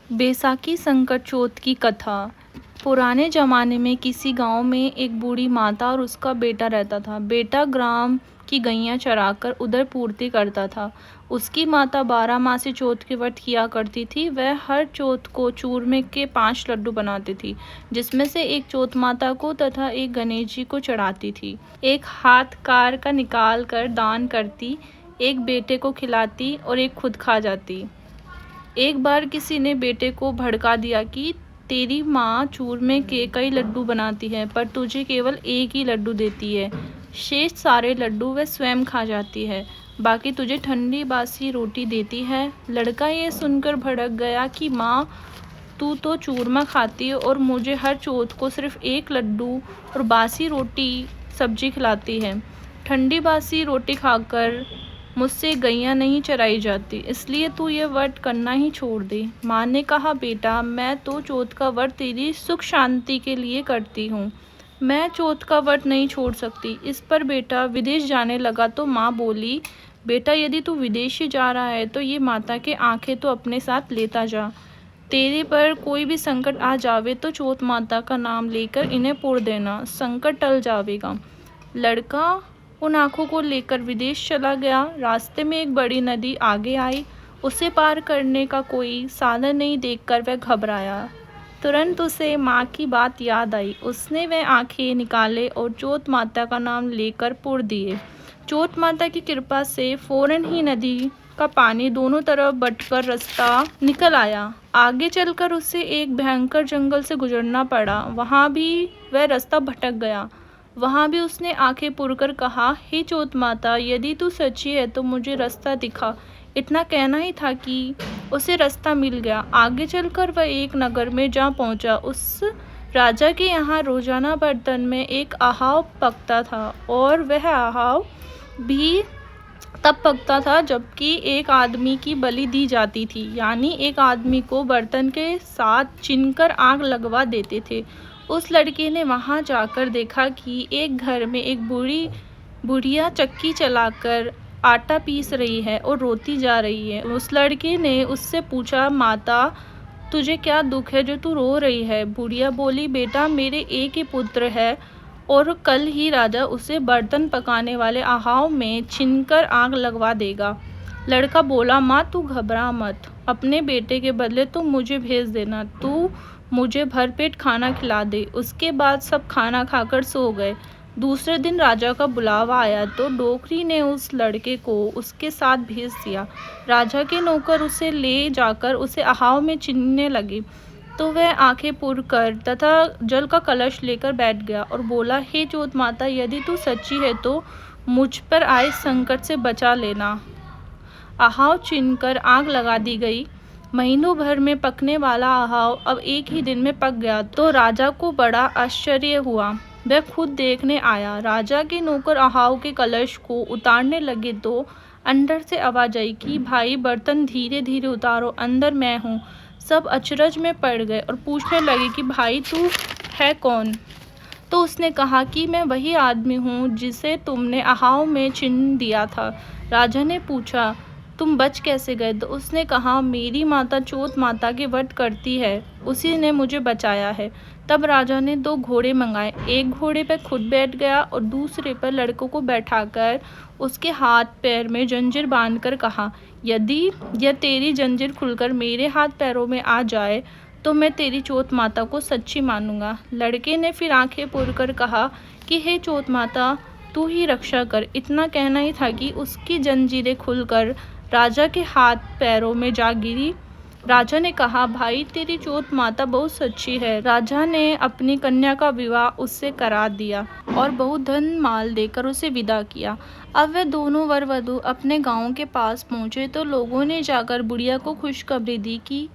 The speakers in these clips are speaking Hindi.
बैसाखी संकट चौथ की कथा। पुराने ज़माने में किसी गांव में एक बूढ़ी माता और उसका बेटा रहता था। बेटा ग्राम की गैया चराकर उधर पूर्ति करता था। उसकी माता 12 मासी चौथ के व्रत किया करती थी। वह हर चौथ को चूरमे के 5 लड्डू बनाती थी, जिसमें से एक चौथ माता को तथा एक गणेश जी को चढ़ाती थी। एक हाथ कार का निकाल कर दान करती, एक बेटे को खिलाती और एक खुद खा जाती। एक बार किसी ने बेटे को भड़का दिया कि तेरी माँ चूरमे के कई लड्डू बनाती है, पर तुझे केवल एक ही लड्डू देती है। शेष सारे लड्डू वह स्वयं खा जाती है, बाकी तुझे ठंडी बासी रोटी देती है। लड़का ये सुनकर भड़क गया कि माँ, तू तो चूरमा खाती है और मुझे हर चौथ को सिर्फ एक लड्डू और बासी रोटी सब्जी खिलाती है। ठंडी बासी रोटी खाकर मुझसे गैया नहीं चराई जाती, इसलिए तू ये व्रत करना ही छोड़ दे। माँ ने कहा, बेटा, मैं तो चौथ का व्रत तेरी सुख शांति के लिए करती हूँ। मैं चौथ का व्रत नहीं छोड़ सकती। इस पर बेटा विदेश जाने लगा तो माँ बोली, बेटा, यदि तू विदेश ही जा रहा है तो ये माता के आंखें तो अपने साथ लेता जा। तेरे पर कोई भी संकट आ जावे तो चौथ माता का नाम लेकर इन्हें पोड़ देना, संकट टल जावेगा। लड़का उन आंखों को लेकर विदेश चला गया। रास्ते में एक बड़ी नदी आगे आई। उसे पार करने का कोई साधन नहीं देखकर वह घबराया। तुरंत उसे माँ की बात याद आई। उसने वह आंखें निकाले और चौथ माता का नाम लेकर पुर दिए। चौथ माता की कृपा से फौरन ही नदी का पानी दोनों तरफ बटकर रास्ता निकल आया। आगे चलकर उसे एक भयंकर जंगल से गुजरना पड़ा। वहाँ भी वह रास्ता भटक गया। वहाँ भी उसने आंखें पुरकर कहा, हे चौथ माता, यदि तू सच्ची है तो मुझे रास्ता दिखा। इतना कहना ही था कि उसे रास्ता मिल गया। आगे चलकर वह एक नगर में जा पहुँचा। उस राजा के यहाँ रोजाना बर्तन में एक आहाव पकता था, और वह आहाव भी तब पकता था जबकि एक आदमी की बलि दी जाती थी, यानी एक आदमी को बर्तन के साथ चिनकर आग लगवा देते थे। उस लड़के ने वहां जाकर देखा कि एक घर में एक बुढ़िया चक्की चलाकर आटा पीस रही है और रोती जा रही है। उस लड़के ने उससे पूछा, माता, तुझे क्या दुख है जो तू रो रही है? बुढ़िया बोली, बेटा, मेरे एक ही पुत्र है और कल ही राजा उसे बर्तन पकाने वाले आहाव में छीनकर आग लगवा देगा। लड़का बोला, माँ, तू घबरा मत। अपने बेटे के बदले तुम मुझे भेज देना। तू मुझे भरपेट खाना खिला दे। उसके बाद सब खाना खाकर सो गए। दूसरे दिन राजा का बुलावा आया तो डोकरी ने उस लड़के को उसके साथ भेज दिया। राजा के नौकर उसे ले जाकर उसे आहाव में छीनने लगे तो वह आंखें पुर कर तथा जल का कलश लेकर बैठ गया और बोला, हे चौथ माता, यदि तू सच्ची है तो मुझ पर आए संकट से बचा लेना। आहाव छीनकर आग लगा दी गई। महीनों भर में पकने वाला आहाव अब एक ही दिन में पक गया तो राजा को बड़ा आश्चर्य हुआ। वह खुद देखने आया। राजा के नौकर आहाव के कलश को उतारने लगे तो अंदर से आवाज आई कि भाई, बर्तन धीरे धीरे उतारो, अंदर मैं हूँ। सब अचरज में पड़ गए और पूछने लगे कि भाई, तू है कौन? तो उसने कहा कि मैं वही आदमी हूँ जिसे तुमने आहाव में छीन दिया था। राजा ने पूछा, तुम बच कैसे गए? तो उसने कहा, मेरी माता चौथ माता के व्रत करती है, उसी ने मुझे बचाया है। तब राजा ने 2 घोड़े मंगाए। एक घोड़े पर खुद बैठ गया और दूसरे पर लड़कों को बैठाकर उसके हाथ पैर में जंजीर बांधकर कहा, यदि यह तेरी जंजीर खुलकर मेरे हाथ पैरों में आ जाए तो मैं तेरी चौथ माता को सच्ची मानूंगा। लड़के ने फिर आंखें पुरकर कहा कि हे चौथ माता, तू ही रक्षा कर। इतना कहना ही था कि उसकी जंजीरें खुलकर राजा के हाथ पैरों में जा गिरी। राजा ने कहा, भाई, तेरी चौथ माता बहुत सच्ची है। राजा ने अपनी कन्या का विवाह उससे करा दिया और बहुत धन माल देकर उसे विदा किया। अब वे दोनों वर वधू अपने गांव के पास पहुंचे तो लोगों ने जाकर बुढ़िया को खुशखबरी दी कि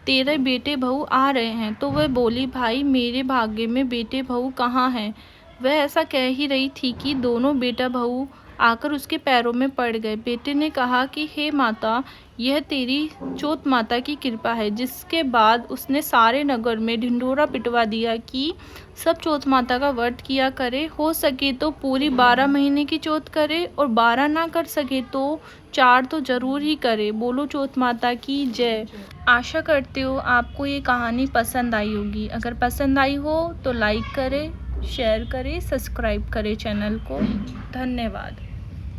तेरे बेटे बहू आ रहे हैं। तो वह बोली, भाई, मेरे भाग्य में बेटे बहू कहाँ हैं? वह ऐसा कह ही रही थी कि दोनों बेटा बहू आकर उसके पैरों में पड़ गए। बेटे ने कहा कि हे माता, यह तेरी चौथ माता की कृपा है। जिसके बाद उसने सारे नगर में ढिंढोरा पिटवा दिया कि सब चौथ माता का व्रत किया करे। हो सके तो पूरी 12 महीने की चौथ करे, और 12 ना कर सके तो 4 तो ज़रूर ही करे। बोलो चौथ माता की जय। आशा करती हूँ आपको ये कहानी पसंद आई होगी। अगर पसंद आई हो तो लाइक करें, शेयर करें, सब्सक्राइब करें चैनल को। धन्यवाद।